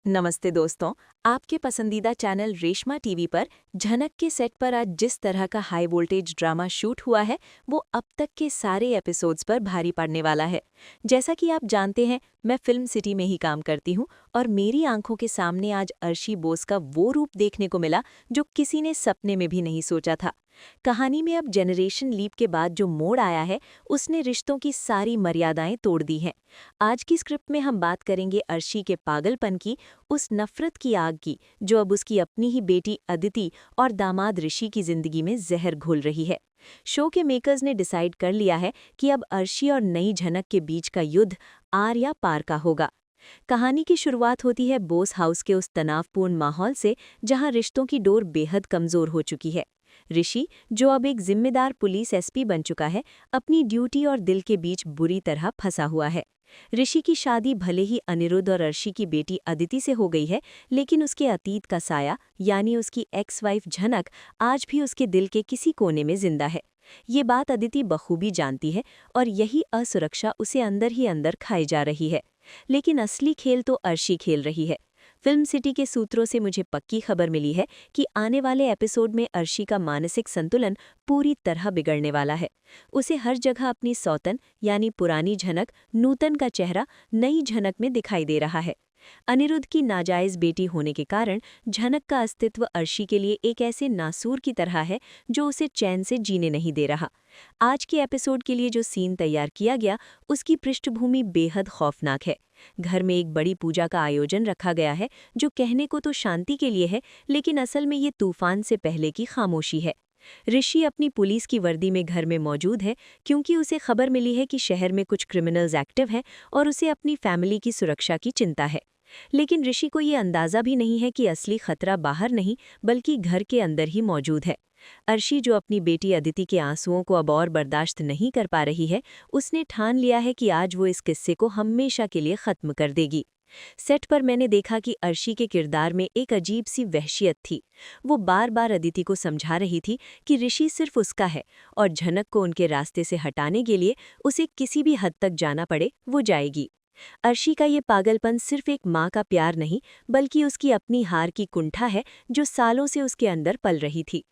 नमस्ते दोस्तों। आपके पसंदीदा चैनल रेशमा टीवी पर झनक के सेट पर आज जिस तरह का हाई वोल्टेज ड्रामा शूट हुआ है वो अब तक के सारे एपिसोड्स पर भारी पड़ने वाला है। जैसा कि आप जानते हैं, मैं फिल्म सिटी में ही काम करती हूँ और मेरी आंखों के सामने आज अर्शी बोस का वो रूप देखने को मिला जो किसी ने सपने में भी नहीं सोचा था। कहानी में अब जेनरेशन लीप के बाद जो मोड़ आया है उसने रिश्तों की सारी मर्यादाएं तोड़ दी हैं। आज की स्क्रिप्ट में हम बात करेंगे अर्शी के पागलपन की, उस नफरत की आग की जो अब उसकी अपनी ही बेटी अदिति और दामाद ऋषि की जिंदगी में जहर घोल रही है। शो के मेकर्स ने डिसाइड कर लिया है कि अब अर्शी और नई झनक के बीच का युद्ध आर या पार का होगा। कहानी की शुरुआत होती है बोस हाउस के उस तनावपूर्ण माहौल से जहां रिश्तों की डोर बेहद कमजोर हो चुकी है। ऋषि, जो अब एक जिम्मेदार पुलिस एसपी बन चुका है, अपनी ड्यूटी और दिल के बीच बुरी तरह फंसा हुआ है। ऋषि की शादी भले ही अनिरुद्ध और अर्शी की बेटी अदिति से हो गई है, लेकिन उसके अतीत का साया यानी उसकी एक्स वाइफ झनक आज भी उसके दिल के किसी कोने में जिंदा है। ये बात अदिति बखूबी जानती है और यही असुरक्षा उसे अंदर ही अंदर खाई जा रही है। लेकिन असली खेल तो अर्शी खेल रही है। फिल्म सिटी के सूत्रों से मुझे पक्की खबर मिली है कि आने वाले एपिसोड में अर्शी का मानसिक संतुलन पूरी तरह बिगड़ने वाला है। उसे हर जगह अपनी सौतन यानी पुरानी झनक, नूतन का चेहरा नई झनक में दिखाई दे रहा है। अनिरुद्ध की नाजायज बेटी होने के कारण झनक का अस्तित्व अर्शी के लिए एक ऐसे नासूर की तरह है जो उसे चैन से जीने नहीं दे रहा। आज के एपिसोड के लिए जो सीन तैयार किया गया उसकी पृष्ठभूमि बेहद खौफनाक है। घर में एक बड़ी पूजा का आयोजन रखा गया है जो कहने को तो शांति के लिए है, लेकिन असल में ये तूफान से पहले की खामोशी है। ऋषि अपनी पुलिस की वर्दी में घर में मौजूद है क्योंकि उसे खबर मिली है कि शहर में कुछ क्रिमिनल्स एक्टिव हैं और उसे अपनी फैमिली की सुरक्षा की चिंता है। लेकिन ऋषि को ये अंदाजा भी नहीं है कि असली खतरा बाहर नहीं बल्कि घर के अंदर ही मौजूद है। अर्शी, जो अपनी बेटी अदिति के आंसुओं को अब और बर्दाश्त नहीं कर पा रही है, उसने ठान लिया है कि आज वो इस किस्से को हमेशा के लिए खत्म कर देगी। सेट पर मैंने देखा कि अर्शी के किरदार में एक अजीब सी वहशियत थी। वो बार बार अदिति को समझा रही थी कि ऋषि सिर्फ उसका है और झनक को उनके रास्ते से हटाने के लिए उसे किसी भी हद तक जाना पड़े वो जाएगी। अर्शी का ये पागलपन सिर्फ एक माँ का प्यार नहीं बल्कि उसकी अपनी हार की कुंठा है जो सालों से उसके अंदर पल रही थी।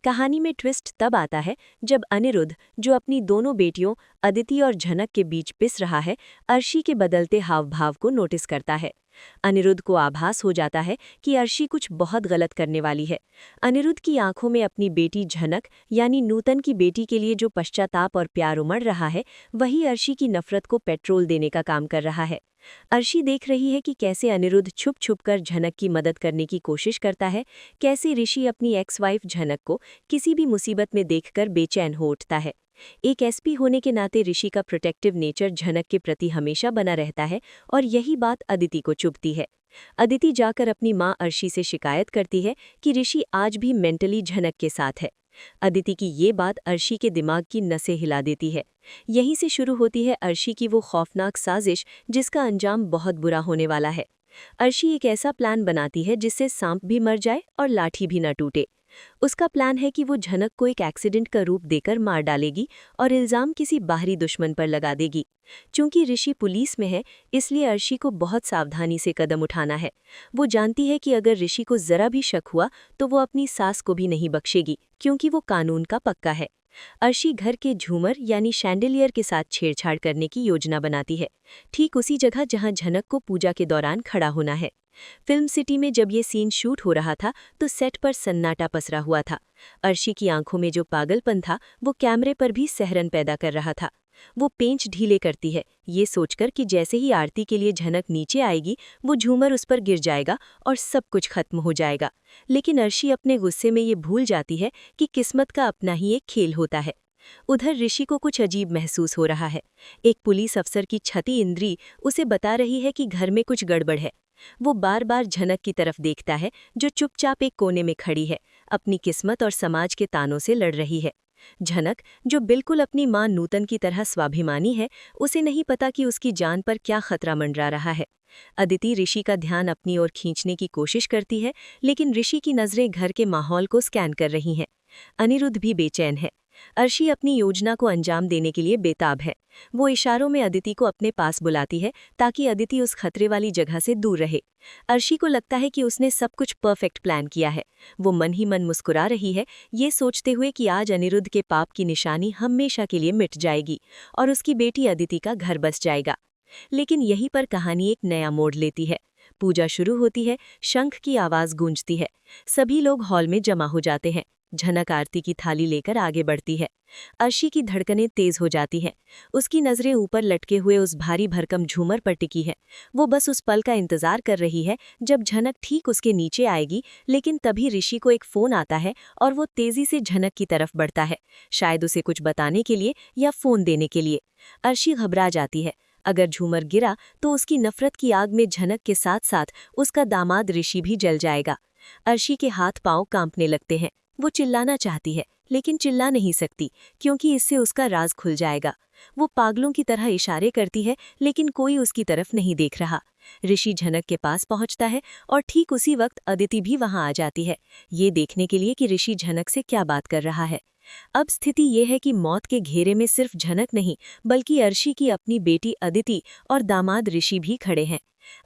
कहानी में ट्विस्ट तब आता है जब अनिरुद्ध, जो अपनी दोनों बेटियों अदिति और झनक के बीच पिस रहा है, अर्शी के बदलते हाव भाव को नोटिस करता है। अनिरुद्ध को आभास हो जाता है कि अर्शी कुछ बहुत गलत करने वाली है। अनिरुद्ध की आंखों में अपनी बेटी झनक यानी नूतन की बेटी के लिए जो पश्चाताप और प्यार उमड़ रहा है, वही अर्शी की नफरत को पेट्रोल देने का काम कर रहा है। अर्शी देख रही है कि कैसे अनिरुद्ध छुप छुप कर झनक की मदद करने की कोशिश करता है, कैसे ऋषि अपनी एक्स वाइफ झनक को किसी भी मुसीबत में देखकर बेचैन हो उठता है। एक एसपी होने के नाते ऋषि का प्रोटेक्टिव नेचर झनक के प्रति हमेशा बना रहता है और यही बात अदिति को चुभती है। अदिति जाकर अपनी मां अर्शी से शिकायत करती है कि ऋषि आज भी मेंटली झनक के साथ है। अदिति की ये बात अर्शी के दिमाग की नसें हिला देती है। यहीं से शुरू होती है अर्शी की वो खौफनाक साजिश जिसका अंजाम बहुत बुरा होने वाला है। अर्शी एक ऐसा प्लान बनाती है जिससे सांप भी मर जाए और लाठी भी न टूटे। उसका प्लान है कि वो झनक को एक एक्सीडेंट का रूप देकर मार डालेगी और इल्जाम किसी बाहरी दुश्मन पर लगा देगी। चूंकि ऋषि पुलिस में है, इसलिए अर्शी को बहुत सावधानी से कदम उठाना है। वो जानती है कि अगर ऋषि को जरा भी शक हुआ तो वो अपनी सास को भी नहीं बख्शेगी, क्योंकि वो कानून का पक्का है। अर्शी घर के झूमर यानी शैंडलियर के साथ छेड़छाड़ करने की योजना बनाती है, ठीक उसी जगह जहां झनक को पूजा के दौरान खड़ा होना है। फिल्म सिटी में जब ये सीन शूट हो रहा था तो सेट पर सन्नाटा पसरा हुआ था। अर्शी की आंखों में जो पागलपन था वो कैमरे पर भी सहरन पैदा कर रहा था। वो पेंच ढीले करती है, ये सोचकर कि जैसे ही आरती के लिए झनक नीचे आएगी वो झूमर उस पर गिर जाएगा और सब कुछ खत्म हो जाएगा। लेकिन अर्शी अपने गुस्से में ये भूल जाती है कि किस्मत का अपना ही एक खेल होता है। उधर ऋषि को कुछ अजीब महसूस हो रहा है। एक पुलिस अफसर की छठी इंद्री उसे बता रही है कि घर में कुछ गड़बड़ है। वो बार बार झनक की तरफ देखता है जो चुपचाप एक कोने में खड़ी है, अपनी किस्मत और समाज के तानों से लड़ रही है। झनक, जो बिल्कुल अपनी मां नूतन की तरह स्वाभिमानी है, उसे नहीं पता कि उसकी जान पर क्या खतरा मंडरा रहा है। अदिति ऋषि का ध्यान अपनी ओर खींचने की कोशिश करती है, लेकिन ऋषि की नजरें घर के माहौल को स्कैन कर रही हैं। अनिरुद्ध भी बेचैन है। अर्शी अपनी योजना को अंजाम देने के लिए बेताब है। वो इशारों में अदिति को अपने पास बुलाती है ताकि अदिति उस खतरे वाली जगह से दूर रहे। अर्शी को लगता है कि उसने सब कुछ परफेक्ट प्लान किया है। वो मन ही मन मुस्कुरा रही है, ये सोचते हुए कि आज अनिरुद्ध के पाप की निशानी हमेशा के लिए मिट जाएगी और उसकी बेटी अदिति का घर बस जाएगा। लेकिन यहीं पर कहानी एक नया मोड़ लेती है। पूजा शुरू होती है, शंख की आवाज गूंजती है। सभी लोग हॉल में जमा हो जाते हैं। झनक आरती की थाली लेकर आगे बढ़ती है। अर्शी की धड़कनें तेज हो जाती हैं। उसकी नजरें ऊपर लटके हुए उस भारी भरकम झूमर पर टिकी है। वो बस उस पल का इंतजार कर रही है जब झनक ठीक उसके नीचे आएगी। लेकिन तभी ऋषि को एक फोन आता है और वो तेजी से झनक की तरफ बढ़ता है, शायद उसे कुछ बताने के लिए या फोन देने के लिए। अर्शी घबरा जाती है। अगर झूमर गिरा तो उसकी नफरत की आग में झनक के साथ साथ उसका दामाद ऋषि भी जल जाएगा। अर्शी के हाथ पांव कांपने लगते हैं। वो चिल्लाना चाहती है लेकिन चिल्ला नहीं सकती क्योंकि इससे उसका राज खुल जाएगा। वो पागलों की तरह इशारे करती है लेकिन कोई उसकी तरफ नहीं देख रहा। ऋषि झनक के पास पहुंचता है और ठीक उसी वक्त अदिति भी वहां आ जाती है, ये देखने के लिए कि ऋषि झनक से क्या बात कर रहा है। अब स्थिति ये है कि मौत के घेरे में सिर्फ झनक नहीं बल्कि अर्शी की अपनी बेटी अदिति और दामाद ऋषि भी खड़े हैं।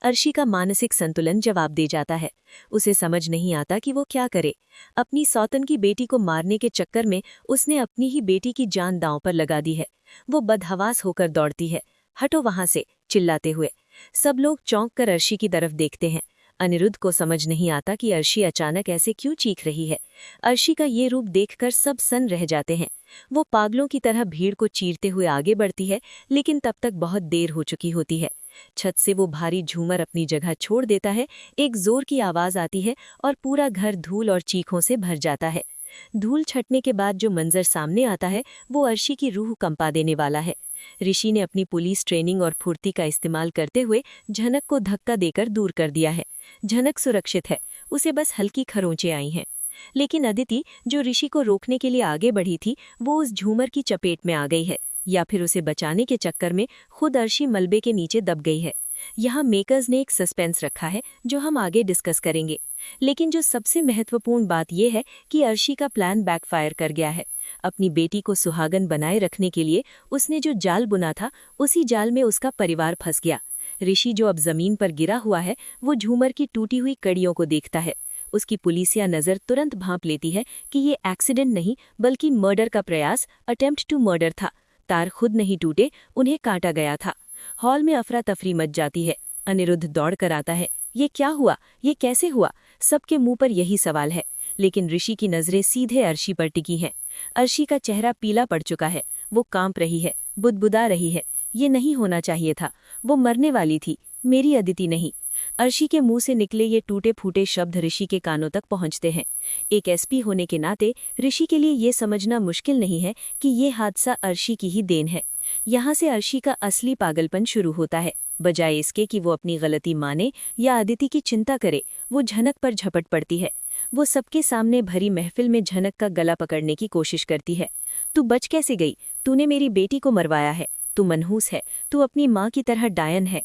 अर्शी का मानसिक संतुलन जवाब दे जाता है। उसे समझ नहीं आता कि वो क्या करे। अपनी सौतन की बेटी को मारने के चक्कर में उसने अपनी ही बेटी की जान दांव पर लगा दी है। वो बदहवास होकर दौड़ती है, हटो वहां से, चिल्लाते हुए। सब लोग चौंक कर अर्शी की तरफ देखते हैं। अनिरुद्ध को समझ नहीं आता कि अर्शी अचानक ऐसे क्यों चीख रही है। अर्शी का ये रूप देखकर सब सन्न रह जाते हैं। वो पागलों की तरह भीड़ को चीरते हुए आगे बढ़ती है, लेकिन तब तक बहुत देर हो चुकी होती है। छत से वो भारी झूमर अपनी जगह छोड़ देता है। एक जोर की आवाज आती है और पूरा घर धूल और चीखों से भर जाता है। धूल छटने के बाद जो मंजर सामने आता है वो अर्शी की रूह कंपा देने वाला है। ऋषि ने अपनी पुलिस ट्रेनिंग और फुर्ती का इस्तेमाल करते हुए झनक को धक्का देकर दूर कर दिया है। झनक सुरक्षित है, उसे बस हल्की खरोंचें आई हैं। लेकिन अदिति, जो ऋषि को रोकने के लिए आगे बढ़ी थी, वो उस झूमर की चपेट में आ गई है, या फिर उसे बचाने के चक्कर में खुद अर्शी मलबे के नीचे दब गई है। यहाँ मेकर्स ने एक सस्पेंस रखा है जो हम आगे डिस्कस करेंगे। लेकिन जो सबसे महत्वपूर्ण बात यह है कि अर्शी का प्लान बैकफायर कर गया है। अपनी बेटी को सुहागन बनाए रखने के लिए उसने जो जाल बुना था, उसी जाल में उसका परिवार फंस गया। ऋषि, जो अब जमीन पर गिरा हुआ है, वो झूमर की टूटी हुई कड़ियों को देखता है। उसकी पुलिसिया नज़र तुरंत भांप लेती है कि ये एक्सीडेंट नहीं बल्कि मर्डर का प्रयास, अटेम्प्ट टू मर्डर था। तार खुद नहीं टूटे, उन्हें काटा गया था। हॉल में अफरा तफरी मच जाती है। अनिरुद्ध दौड़ कर आता है। ये क्या हुआ, ये कैसे हुआ? सबके मुंह पर यही सवाल है। लेकिन ऋषि की नजरें सीधे अर्शी पर टिकी हैं। अर्शी का चेहरा पीला पड़ चुका है, वो कांप रही है, बुदबुदा रही है। ये नहीं होना चाहिए था, वो मरने वाली थी, मेरी अदिति नहीं। अर्शी के मुंह से निकले ये टूटे फूटे शब्द ऋषि के कानों तक पहुंचते हैं। एक एसपी होने के नाते ऋषि के लिए ये समझना मुश्किल नहीं है कि ये हादसा अर्शी की ही देन है। यहाँ से अर्शी का असली पागलपन शुरू होता है। बजाय इसके कि वो अपनी गलती माने या अदिति की चिंता करे, वो झनक पर झपट पड़ती है। वो सबके सामने भरी महफिल में झनक का गला पकड़ने की कोशिश करती है। तू बच कैसे गई? तूने मेरी बेटी को मरवाया है, तू मनहूस है, तू अपनी माँ की तरह डायन है।